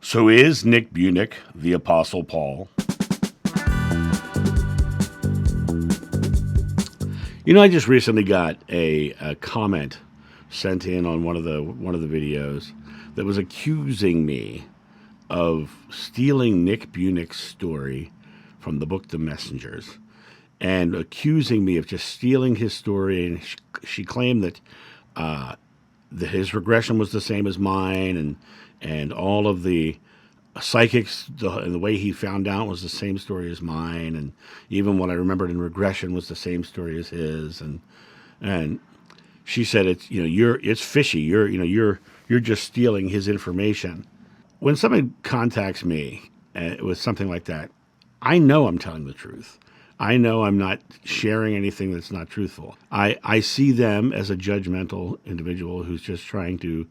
So is Nick Bunick the Apostle Paul? I just recently got a comment sent in on one of the videos that was accusing me of stealing Nick Bunick's story from the book The Messengers, and accusing me of just stealing his story. And she claimed that his regression was the same as mine, and all of the psychics, the way he found out was the same story as mine, and even what I remembered in regression was the same story as his. And she said, it's fishy. You're just stealing his information. When somebody contacts me with something like that, I know I'm telling the truth. I know I'm not sharing anything that's not truthful. I see them as a judgmental individual who's just trying to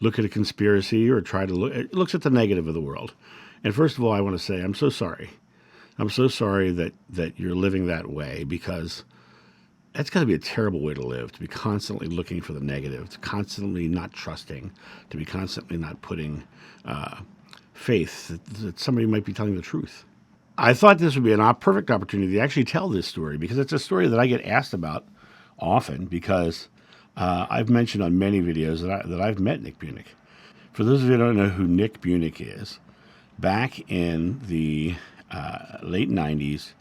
look at a conspiracy or looks at the negative of the world. And first of all, I want to say I'm so sorry. I'm so sorry that you're living that way, because that's got to be a terrible way to live, to be constantly looking for the negative, to constantly not trusting, to be constantly not putting faith that somebody might be telling the truth. I thought this would be a perfect opportunity to actually tell this story, because it's a story that I get asked about often, because I've mentioned on many videos that I've met Nick Bunick. For those of you who don't know who Nick Bunick is, back in the late 90s,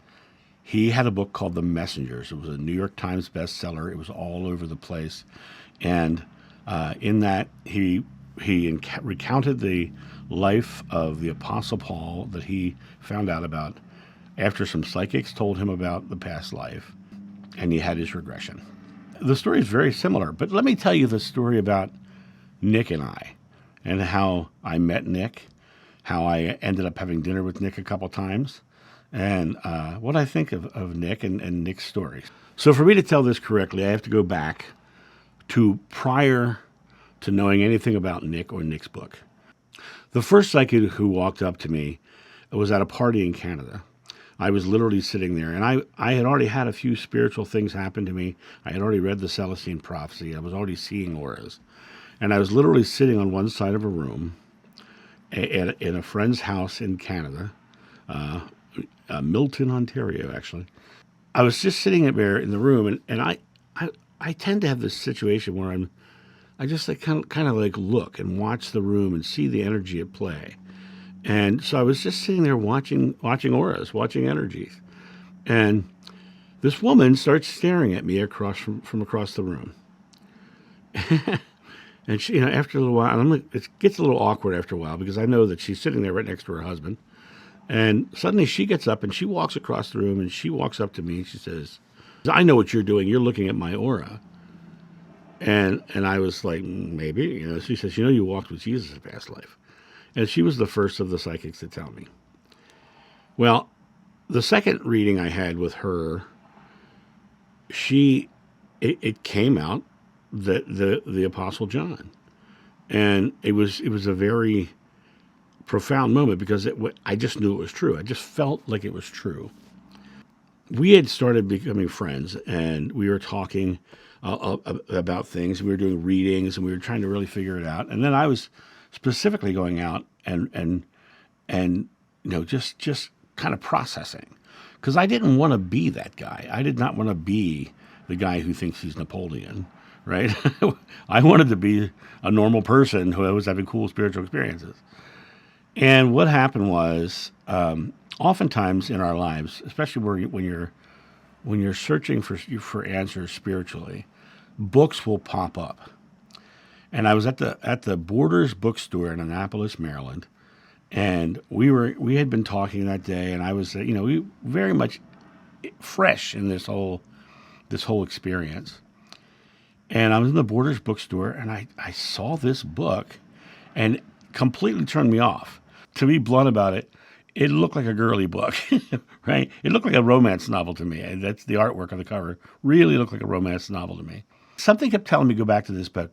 he had a book called The Messengers. It was a New York Times bestseller. It was all over the place. And in that, he recounted the life of the Apostle Paul that he found out about after some psychics told him about the past life, and he had his regression. The story is very similar, but let me tell you the story about Nick and I, and how I met Nick, how I ended up having dinner with Nick a couple times, and what I think of Nick and Nick's stories. So for me to tell this correctly, I have to go back to prior to knowing anything about Nick or Nick's book. The first psychic who walked up to me was at a party in Canada. I was literally sitting there, and I had already had a few spiritual things happen to me. I had already read the Celestine prophecy. I was already seeing auras. And I was literally sitting on one side of a room in a friend's house in Canada, Milton, Ontario, actually. I was just sitting there in the room, and I tend to have this situation where I just kind of like look and watch the room and see the energy at play. And so I was just sitting there watching auras, watching energies. And this woman starts staring at me from across the room. And she, after a little while, and I'm like, it gets a little awkward after a while, because I know that she's sitting there right next to her husband. And suddenly she gets up and she walks across the room, and she walks up to me and she says, "I know what you're doing. You're looking at my aura." And I was like, maybe. She says, "You walked with Jesus in past life." And she was the first of the psychics to tell me. Well, the second reading I had with her, it came out that the Apostle John, and it was a very profound moment, because I just knew it was true. I just felt like it was true. We had started becoming friends, and we were talking about things. We were doing readings, and we were trying to really figure it out. And then I was specifically going out and just kind of processing, because I didn't want to be that guy. I did not want to be the guy who thinks he's Napoleon, right? I wanted to be a normal person who was having cool spiritual experiences. And what happened was, oftentimes in our lives, especially when you're searching for answers spiritually, books will pop up. And I was at the Borders bookstore in Annapolis, Maryland, and we had been talking that day, and I was we very much fresh in this whole experience. And I was in the Borders bookstore, and I saw this book, and completely turned me off. To be blunt about it, it looked like a girly book, right? It looked like a romance novel to me. And that's the artwork on the cover. Really looked like a romance novel to me. Something kept telling me, go back to this book.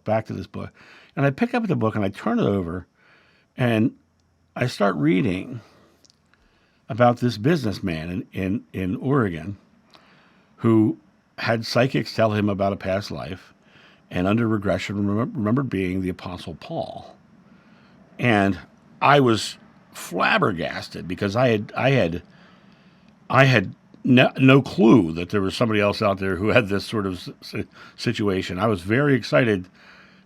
And I pick up the book and I turn it over, and I start reading about this businessman in Oregon who had psychics tell him about a past life, and under regression remembered being the Apostle Paul. And I was flabbergasted because I had no clue that there was somebody else out there who had this sort of situation. I was very excited,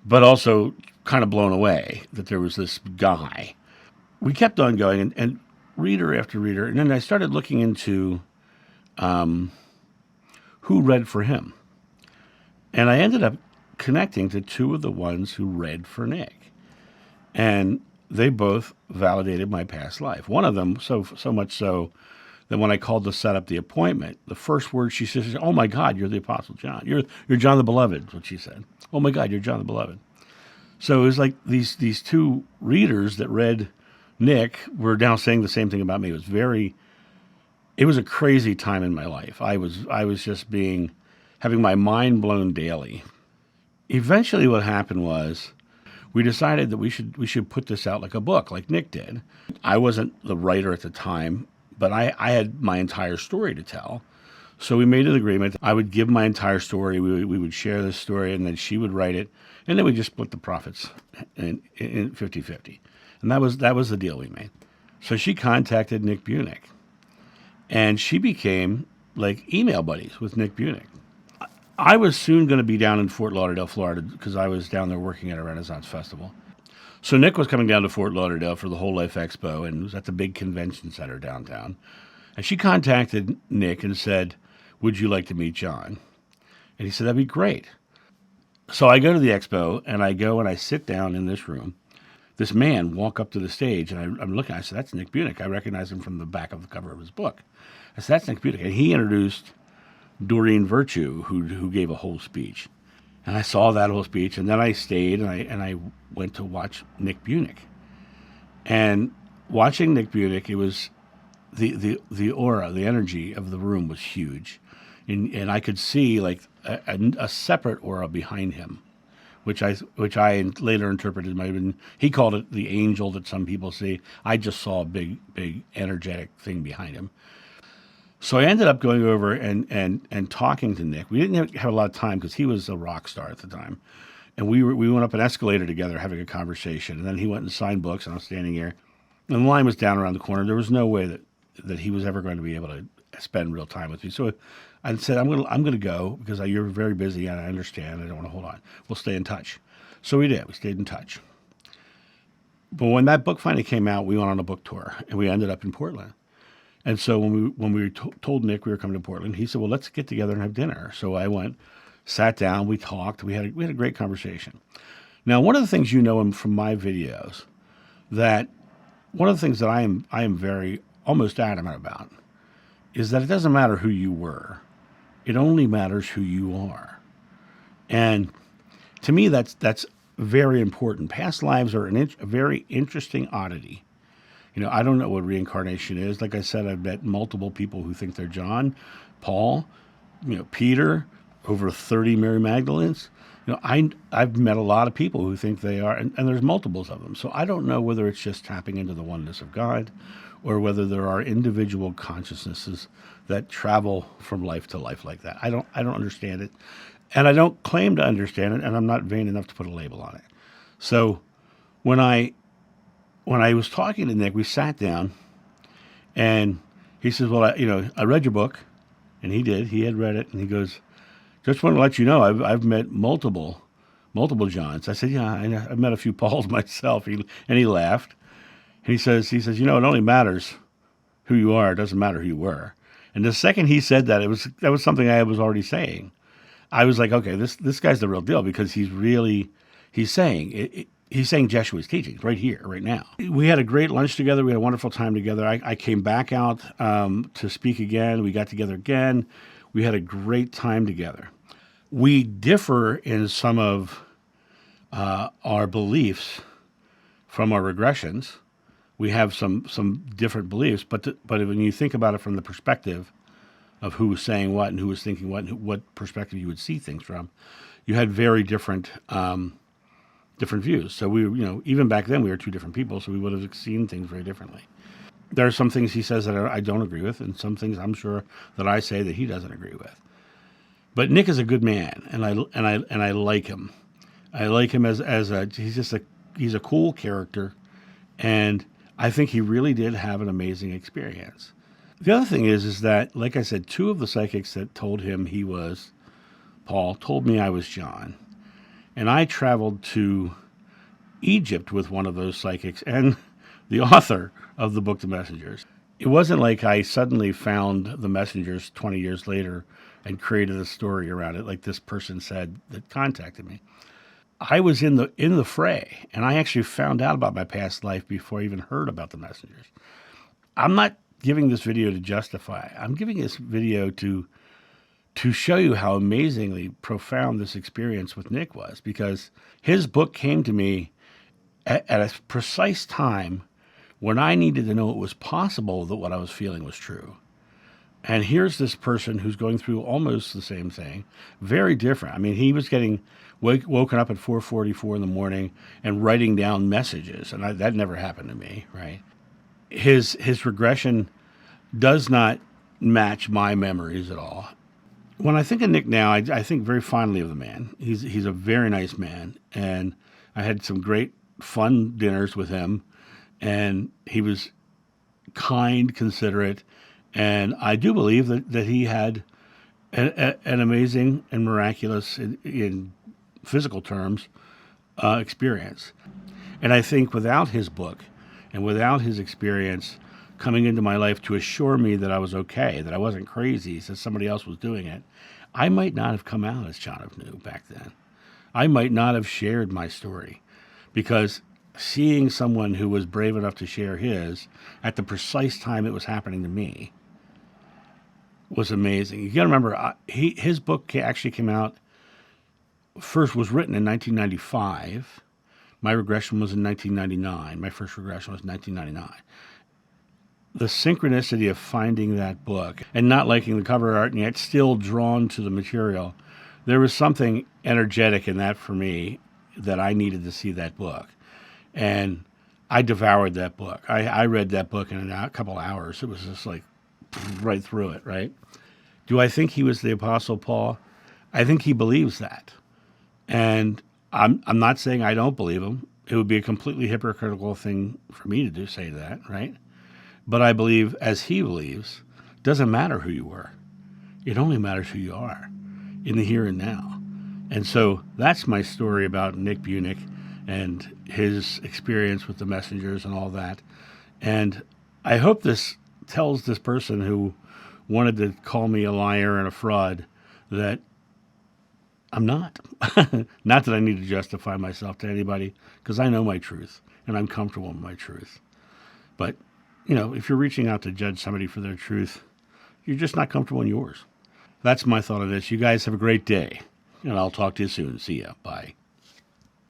but also kind of blown away that there was this guy. We kept on going, and reader after reader, and then I started looking into who read for him. And I ended up connecting to two of the ones who read for Nick. And they both validated my past life. One of them, so much so that when I called to set up the appointment, the first word she says, "Oh my God, you're the Apostle John. You're John the Beloved," is what she said. "Oh my God, you're John the Beloved." So it was like these two readers that read Nick were now saying the same thing about me. It was a crazy time in my life. I was just having my mind blown daily. Eventually what happened was we decided that we should put this out like a book, like Nick did. I wasn't the writer at the time, but I had my entire story to tell. So we made an agreement. I would give my entire story. We would share this story, and then she would write it, and then we just split the profits in 50-50. And that was the deal we made. So she contacted Nick Bunick, and she became like email buddies with Nick Bunick. I was soon going to be down in Fort Lauderdale, Florida, because I was down there working at a Renaissance festival. So Nick was coming down to Fort Lauderdale for the Whole Life Expo, and it was at the big convention center downtown. And she contacted Nick and said, "Would you like to meet John?" And he said, "That'd be great." So I go to the expo, and I sit down in this room. This man walk up to the stage, and I'm looking. I said, "That's Nick Bunick." I recognize him from the back of the cover of his book. I said, "That's Nick Bunick." And he introduced Doreen Virtue, who gave a whole speech. And I saw that whole speech, and then I stayed, and I went to watch Nick Bunick. And watching Nick Bunick, it was the aura, the energy of the room was huge. And I could see like a separate aura behind him, which I later interpreted might have been, he called it the angel that some people see. I just saw a big energetic thing behind him. So I ended up going over and talking to Nick. We didn't have a lot of time because he was a rock star at the time. And we went up an escalator together having a conversation. And then he went and signed books, and I was standing here. And the line was down around the corner. There was no way that he was ever going to be able to spend real time with me. So I said, I'm going to go because you're very busy, and I understand. I don't want to hold on. We'll stay in touch. So we did. We stayed in touch. But when that book finally came out, we went on a book tour, and we ended up in Portland. And so when we told Nick we were coming to Portland, he said, "Well, let's get together and have dinner." So I went, sat down, we talked, we had a great conversation. Now, one of the things from my videos, that one of the things that I am very almost adamant about is that it doesn't matter who you were, it only matters who you are. And to me, that's very important. Past lives are a very interesting oddity. I don't know what reincarnation is. Like I said, I've met multiple people who think they're John, Paul, Peter, over 30 Mary Magdalenes. I've met a lot of people who think they are, and there's multiples of them. So I don't know whether it's just tapping into the oneness of God, or whether there are individual consciousnesses that travel from life to life like that. I don't understand it, and I don't claim to understand it, and I'm not vain enough to put a label on it. So when I was talking to Nick, we sat down, and he says, "Well, I read your book," and he did. He had read it, and he goes, "Just want to let you know, I've met multiple multiple Johns. I said, yeah, I've met a few Pauls myself. And he laughed. And he says, it only matters who you are. It doesn't matter who you were. And the second he said that, that was something I was already saying. I was like, okay, this guy's the real deal, because he's saying Jeshua's teachings right here, right now. We had a great lunch together. We had a wonderful time together. I came back out to speak again. We got together again. We had a great time together. We differ in some of our beliefs from our regressions. We have some different beliefs, but when you think about it from the perspective of who was saying what and who was thinking what and what perspective you would see things from, you had very different views. So we, even back then we were two different people, so we would have seen things very differently. There are some things he says that I don't agree with, and some things I'm sure that I say that he doesn't agree with. But Nick is a good man, and I like him. I like him as he's a cool character, And I think he really did have an amazing experience. The other thing is that, like I said, two of the psychics that told him he was Paul told me I was John. And I traveled to Egypt with one of those psychics and the author of the book The Messengers. It wasn't like I suddenly found The Messengers 20 years later and created a story around it like this person said that contacted me. I was in the fray, and I actually found out about my past life before I even heard about The Messengers. I'm not giving this video to justify. I'm giving this video to show you how amazingly profound this experience with Nick was, because his book came to me at a precise time when I needed to know it was possible that what I was feeling was true. And here's this person who's going through almost the same thing, very different. I mean, he was getting woken up at 4:44 in the morning and writing down messages, and that never happened to me, right? His regression does not match my memories at all. When I think of Nick now, I think very fondly of the man. He's a very nice man, and I had some great fun dinners with him, and he was kind, considerate, and I do believe that he had an amazing and miraculous, in physical terms, experience. And I think without his book and without his experience coming into my life to assure me that I was okay, that I wasn't crazy, that somebody else was doing it, I might not have come out as John of New back then. I might not have shared my story, because seeing someone who was brave enough to share his at the precise time it was happening to me was amazing. You got to remember, his book actually came out, first was written in 1995. My regression was in 1999. My first regression was 1999. The synchronicity of finding that book and not liking the cover art and yet still drawn to the material, there was something energetic in that for me, that I needed to see that book. And I devoured that book. I read that book in a couple hours. It was just like right through it, right? Do I think he was the Apostle Paul? I think he believes that. And I'm not saying I don't believe him. It would be a completely hypocritical thing for me to say that, right? But I believe, as he believes, it doesn't matter who you were. It only matters who you are in the here and now. And so that's my story about Nick Bunick and his experience with the Messengers and all that. And I hope this tells this person who wanted to call me a liar and a fraud that I'm not. Not that I need to justify myself to anybody, because I know my truth and I'm comfortable with my truth. But, if you're reaching out to judge somebody for their truth, you're just not comfortable in yours. That's my thought of this. You guys have a great day, and I'll talk to you soon. See ya. Bye.